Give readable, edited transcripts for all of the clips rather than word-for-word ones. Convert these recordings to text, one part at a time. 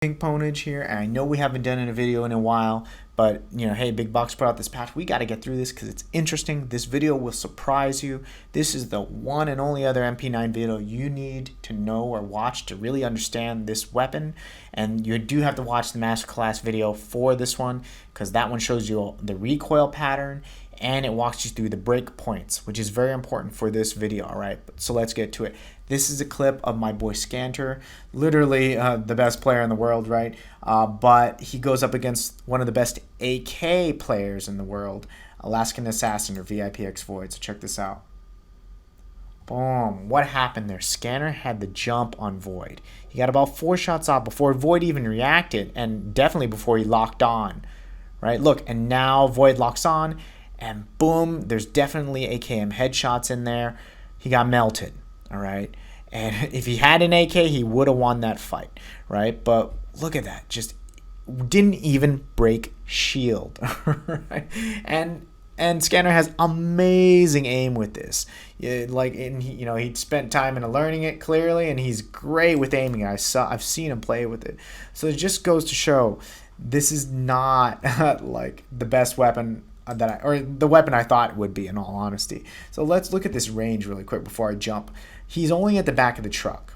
PinkPWNAGE here, and I know we haven't done a video in a while, but hey, Big Box put out this patch. We got to get through this because it's interesting. This video will surprise you. This is the one and only other MP9 video you need to know or watch to really understand this weapon, and you do have to watch the masterclass video for this one because that one shows you the recoil pattern and it walks you through the breakpoints, which is very important for this video. All right, so let's get to it. This is a clip of my boy Scanter, literally the best player in the world, right? But he goes up against one of the best AK players in the world, Alaskan Assassin or VIPX Void. So check this out. Boom. What happened there? Scanner had the jump on Void. He got about 4 shots off before Void even reacted, and definitely before he locked on, right? Look, and now Void locks on, and boom, there's definitely AKM headshots in there. He got melted, all right? And if he had an AK, he would have won that fight, right? But look at that. Just didn't even break shield, right? And Scanner has amazing aim with this. He'd spent time in learning it clearly, and he's great with aiming. I've seen him play with it. So it just goes to show this is not like the best weapon or the weapon I thought it would be, in all honesty. So let's look at this range really quick before I jump. He's only at the back of the truck,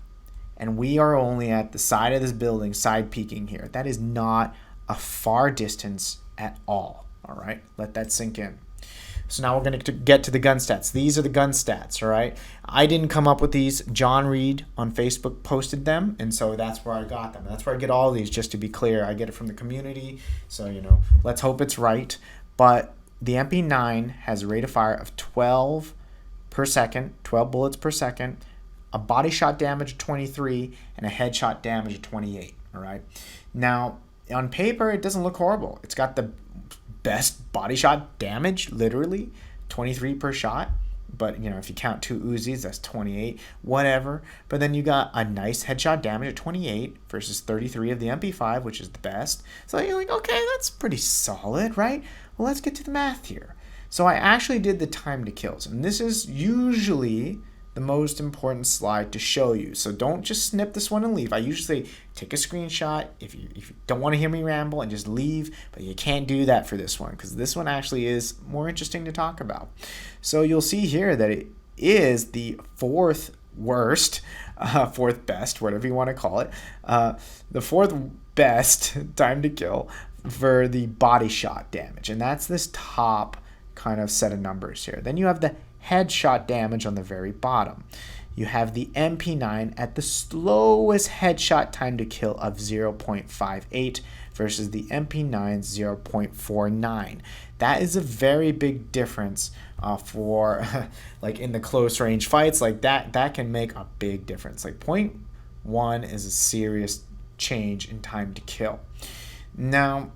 and we are only at the side of this building, side peeking here. That is not a far distance at all. All right, let that sink in. So now we're going to get to the gun stats. These are the gun stats, all right? I didn't come up with these. John Reed on Facebook posted them, and so that's where I got them. That's where I get all these, just to be clear. I get it from the community, so, let's hope it's right. But the MP9 has a rate of fire of 12 per second, 12 bullets per second, a body shot damage of 23, and a headshot damage of 28, all right? Now, on paper, it doesn't look horrible. It's got the best body shot damage, literally, 23 per shot. But, if you count 2 Uzis, that's 28, whatever. But then you got a nice headshot damage of 28 versus 33 of the MP5, which is the best. So you're like, okay, that's pretty solid, right? Well, let's get to the math here. So I actually did the time to kills, and this is usually the most important slide to show you. So don't just snip this one and leave. I usually take a screenshot if you don't want to hear me ramble and just leave, but you can't do that for this one because this one actually is more interesting to talk about. So you'll see here that it is the fourth worst, fourth best, whatever you want to call it, the fourth best time to kill for the body shot damage, and that's this top kind of set of numbers here. Then you have the headshot damage on the very bottom. You have the MP9 at the slowest headshot time to kill of 0.58 versus the MP9 0.49. That is a very big difference for like in the close range fights. Like that can make a big difference. Like 0.1 is a serious change in time to kill. Now,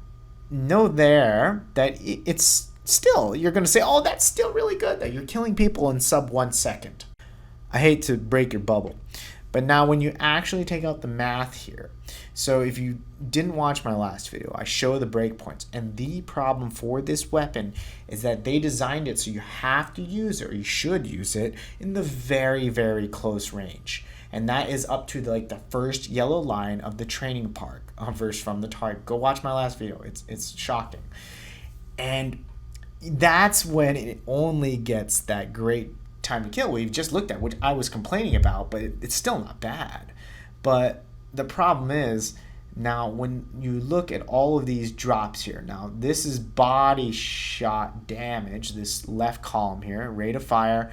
know there that it's still, you're going to say, oh, that's still really good that you're killing people in sub 1 second. I hate to break your bubble. But now when you actually take out the math here, so if you didn't watch my last video, I show the breakpoints. And the problem for this weapon is that they designed it so you have to use it, or you should use it, in the very, very close range. And that is up to the first yellow line of the training park versus from the target. Go watch my last video. It's shocking. And that's when it only gets that great time to kill we've just looked at, which I was complaining about, but it's still not bad. But the problem is, now when you look at all of these drops here, now this is body shot damage, this left column here, rate of fire.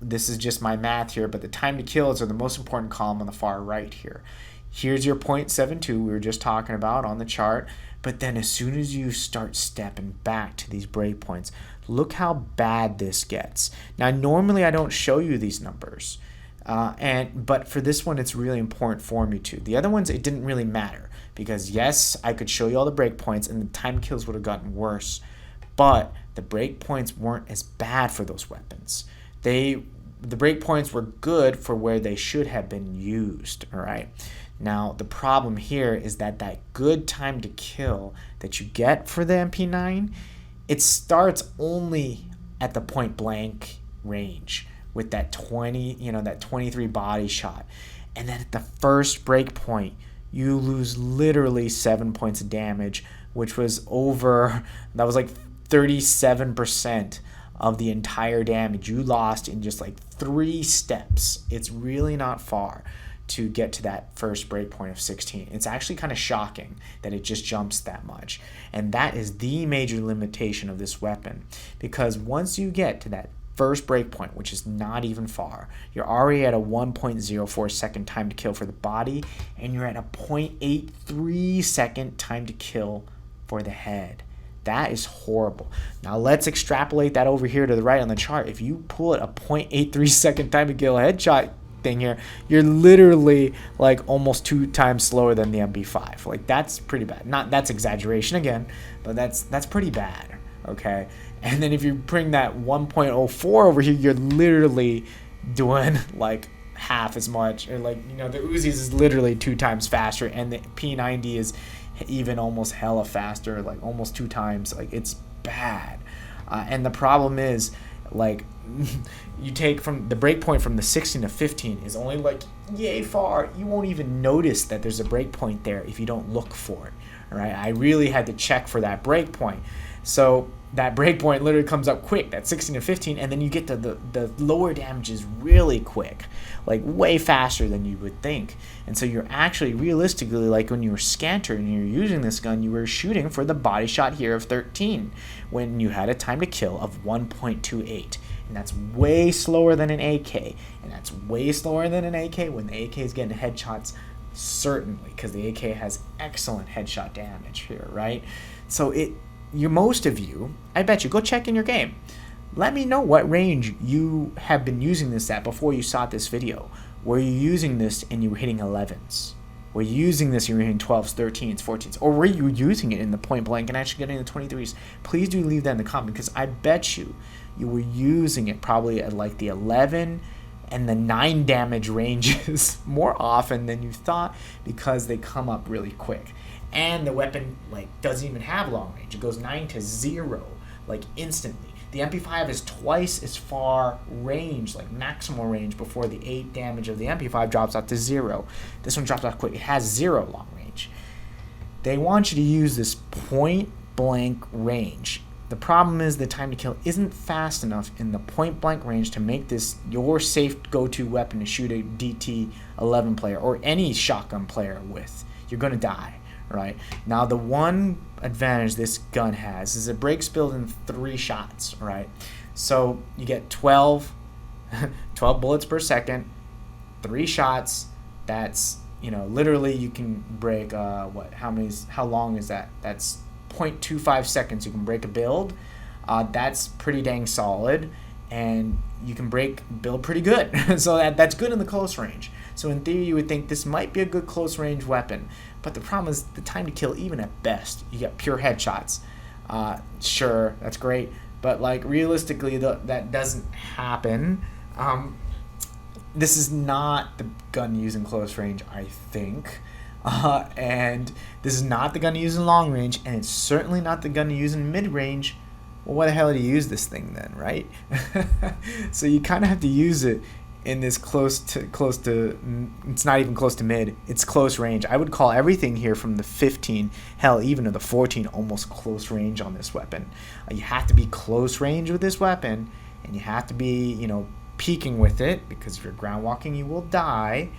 This is just my math here, but the time to kills are the most important column on the far right here. Here's your 0.72 we were just talking about on the chart. But then as soon as you start stepping back to these breakpoints, look how bad this gets. Now, normally I don't show you these numbers, but for this one, it's really important for me to. The other ones, it didn't really matter because, yes, I could show you all the breakpoints and the time kills would have gotten worse, but the breakpoints weren't as bad for those weapons. The breakpoints were good for where they should have been used, all right? Now, the problem here is that good time to kill that you get for the MP9, it starts only at the point blank range with that 23 body shot. And then at the first break point, you lose literally 7 points of damage, which was over, that was like 37% of the entire damage you lost in just like 3 steps. It's really not far to get to that first breakpoint of 16. It's actually kind of shocking that it just jumps that much. And that is the major limitation of this weapon, because once you get to that first breakpoint, which is not even far, you're already at a 1.04 second time to kill for the body, and you're at a 0.83 second time to kill for the head. That is horrible. Now let's extrapolate that over here to the right on the chart. If you pull it a 0.83 second time to kill headshot thing here, you're literally like almost 2 times slower than the MP5. Like, that's pretty bad. Not, that's exaggeration again, but that's pretty bad. Okay. And then if you bring that 1.04 over here, you're literally doing like half as much, or like, you know, the Uzis is literally 2 times faster, and the P90 is even almost hella faster, like almost 2 times. Like, it's bad. And the problem is, like, you take from the breakpoint from the 16 to 15 is only like yay far. You won't even notice that there's a breakpoint there if you don't look for it. All right, I really had to check for that breakpoint. So that breakpoint literally comes up quick, that 16 to 15, and then you get to the lower damages really quick, like way faster than you would think. And so you're actually realistically, like when you were Scanter and you're using this gun, you were shooting for the body shot here of 13 when you had a time to kill of 1.28. And that's way slower than an AK, and that's way slower than an AK when the AK is getting headshots, certainly, because the AK has excellent headshot damage here, right? So most of you, I bet you, go check in your game. Let me know what range you have been using this at before you saw this video. Were you using this and you were hitting 11s? Were you using this and you were hitting 12s, 13s, 14s? Or were you using it in the point blank and actually getting the 23s? Please do leave that in the comment, because I bet you were using it probably at like the 11 and the 9 damage ranges more often than you thought, because they come up really quick. And the weapon like doesn't even have long range. It goes 9 to 0 like instantly. The MP5 is twice as far range, like maximal range, before the 8 damage of the MP5 drops out to 0. This one drops out quick. It has 0 long range. They want you to use this point blank range. The problem is the time to kill isn't fast enough in the point blank range to make this your safe go-to weapon to shoot a DT11 player or any shotgun player with. You're gonna die. Right now, the one advantage this gun has is it breaks build in 3 shots. Right, so you get 12 bullets per second, 3 shots. That's, you know, literally you can break how long is that? That's 0.25 seconds. You can break a build. That's pretty dang solid, and you can break build pretty good. So that's good in the close range. So in theory, you would think this might be a good close range weapon. But the problem is the time to kill, even at best, you get pure headshots. Sure, that's great, but like realistically, that doesn't happen. This is not the gun used in close range, I think. And this is not the gun to use in long range, and it's certainly not the gun to use in mid range. Well, why the hell do you use this thing then, right? So you kind of have to use it in this close to, it's not even close to mid, it's close range. I would call everything here from the 15, hell, even to the 14, almost close range on this weapon. You have to be close range with this weapon, and you have to be, you know, peeking with it, because if you're ground walking, you will die.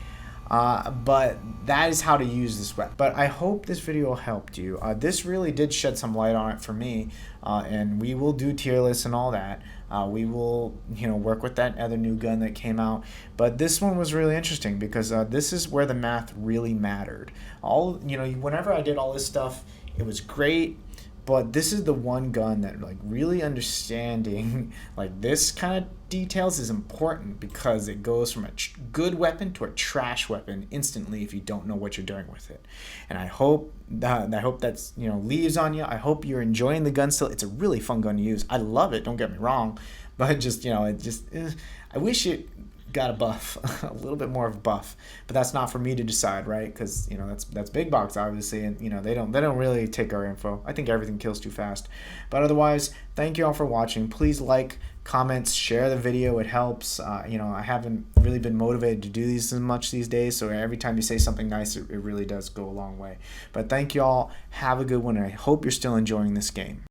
But that is how to use this weapon. But I hope this video helped you. This really did shed some light on it for me, and we will do tier lists and all that. We will, you know, work with that other new gun that came out. But this one was really interesting, because this is where the math really mattered. Whenever I did all this stuff, it was great. But this is the one gun that, like, really understanding like this kind of details is important, because it goes from a good weapon to a trash weapon instantly if you don't know what you're doing with it. And I hope that's, you know, leaves on you. I hope you're enjoying the gun still. It's a really fun gun to use. I love it, don't get me wrong, but just, you know, I wish it got a buff, a little bit more of a buff, but that's not for me to decide, right? Because, you know, that's big box, obviously, and, you know, they don't really take our info. I think everything kills too fast. But otherwise, thank you all for watching. Please like, comments, share the video. It helps. You know, I haven't really been motivated to do these as much these days, so every time you say something nice, it really does go a long way. But thank you all. Have a good one, and I hope you're still enjoying this game.